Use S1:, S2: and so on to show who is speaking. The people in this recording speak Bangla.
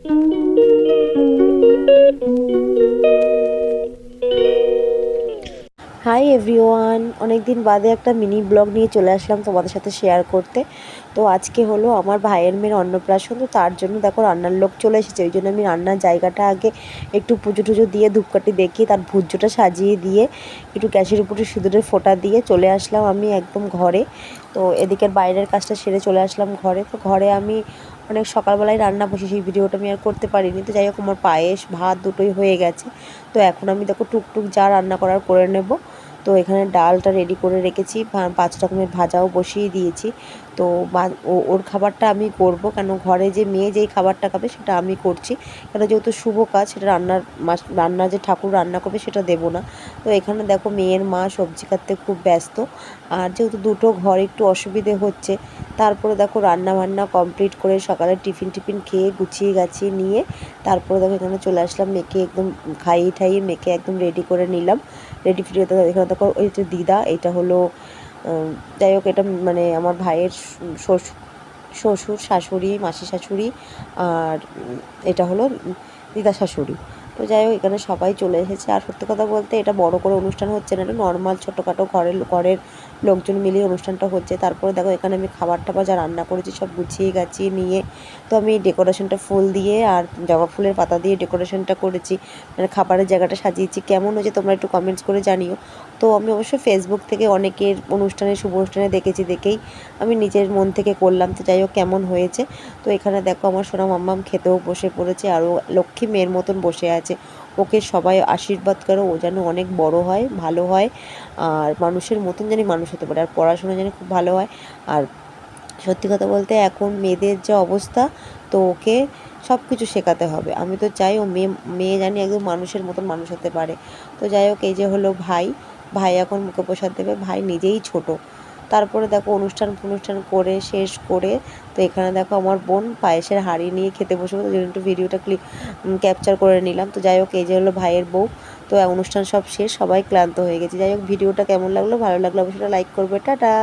S1: হাই এভরিওয়ান, অনেক দিন বাদে একটা মিনি ব্লগ নিয়ে চলে আসলাম তোমাদের সাথে শেয়ার করতে। তো আজকে হলো আমার ভাইয়ের মেয়ের অন্নপ্রাশন, তো তার জন্য দেখো রান্নার লোক চলে এসেছে। ওই জন্য আমি রান্নার জায়গাটা আগে একটু পুজো টুজো দিয়ে ধূপকাঠি দেখিয়ে তার ভুজ্যটা সাজিয়ে দিয়ে একটু গ্যাসের উপরে সিঁদুরের ফোঁটা দিয়ে চলে আসলাম আমি একদম ঘরে। তো এদিকের বাইরের কাজটা সেরে চলে আসলাম ঘরে। তো ঘরে আমি অনেক সকালবেলায় রান্না বসে, সেই ভিডিওটা আমি আর করতে পারিনি। তো যাই হোক, আমার পায়েস ভাত দুটোই হয়ে গেছে। তো এখন আমি দেখো টুকটুক যা রান্না করার করে নেব। তো এখানে ডালটা রেডি করে রেখেছি, 5 রকমের ভাজাও বসিয়ে দিয়েছি। তো ওর খাবারটা আমি করব, কেন ঘরে যে মেয়ে যেই খাবারটা খাবে সেটা আমি করছি, কেন যেহেতু শুভ কাজ, সেটা রান্না যে ঠাকুর রান্না করবে সেটা দেবো না। তো এখানে দেখো মেয়ের মা সবজি কাটতে খুব ব্যস্ত, আর যেহেতু দুটো ঘর একটু অসুবিধে হচ্ছে। তারপরে দেখো রান্না বান্না কমপ্লিট করে সকালে টিফিন খেয়ে গুছিয়ে গাছিয়ে নিয়ে তারপরে দেখো এখানে চলে আসলাম। মেয়েকে একদম খাইয়ে ঠাইয়ে মেয়েকে একদম রেডি করে নিলাম। রেডি ফ্রি হতে এখানে দেখো ওই যে দিদা, এটা হলো যাই হোক, এটা মানে আমার ভাইয়ের শ্বশুর শাশুড়ি, মাসি শাশুড়ি, আর এটা হলো দিদা শাশুড়ি। তো যাই হোক, এখানে সবাই চলে এসেছে। আর সত্যি কথা বলতে এটা বড় করে অনুষ্ঠান হচ্ছে না, এটা নর্মাল ছোটোখাটো ঘরের লোকজন মিলিয়ে অনুষ্ঠানটা হচ্ছে। তারপরে দেখো এখানে আমি খাবার টাবার যা রান্না করেছি সব গুছিয়ে গাছিয়ে নিয়ে, তো আমি ডেকোরেশনটা ফুল দিয়ে আর জবা ফুলের পাতা দিয়ে ডেকোরেশনটা করেছি, মানে খাবারের জায়গাটা সাজিয়েছি। কেমন হয়েছে তোমরা একটু কমেন্টস করে জানিও। তো আমি অবশ্যই ফেসবুক থেকে অনেকের শুভ অনুষ্ঠানে দেখেই আমি নিজের মন থেকে করলাম। তো যাই হোক, কেমন হয়েছে। তো এখানে দেখো আমার সোনা মাম্মাম খেতেও বসে পড়েছে, আর ও লক্ষ্মী মেয়ের মতন বসে আছে। ওকে সবাই আশীর্বাদ করো, ও যেন অনেক বড় হয়, ভালো হয়, আর মানুষের মতন জানি মানুষ হতে পারে, আর পড়াশোনা জানি খুব ভালো হয়। আর সত্যি কথা বলতে এখন মেয়েদের যে অবস্থা, তো ওকে সব কিছু শেখাতে হবে। আমি তো চাই ও মেয়ে জানি একদম মানুষের মতন মানুষ হতে পারে। তো যাই হোক, এই যে হলো ভাই এখন মুখে প্রসাদ দেবে। ভাই নিজেই ছোট। তারপরে দেখো অনুষ্ঠান করে শেষ করে, তো এখানে দেখো আমার বোন পায়েসের হাঁড়ি নিয়ে খেতে বসে, তো জন্য একটু ভিডিওটা ক্যাপচার করে নিলাম। তো যাই হোক, এই যে হলো ভাইয়ের বউ। তো অনুষ্ঠান সব শেষ, সবাই ক্লান্ত হয়ে গেছে। যাই হোক, ভিডিওটা কেমন লাগলো, ভালো লাগলো অবশ্যই লাইক করবে। টাটা।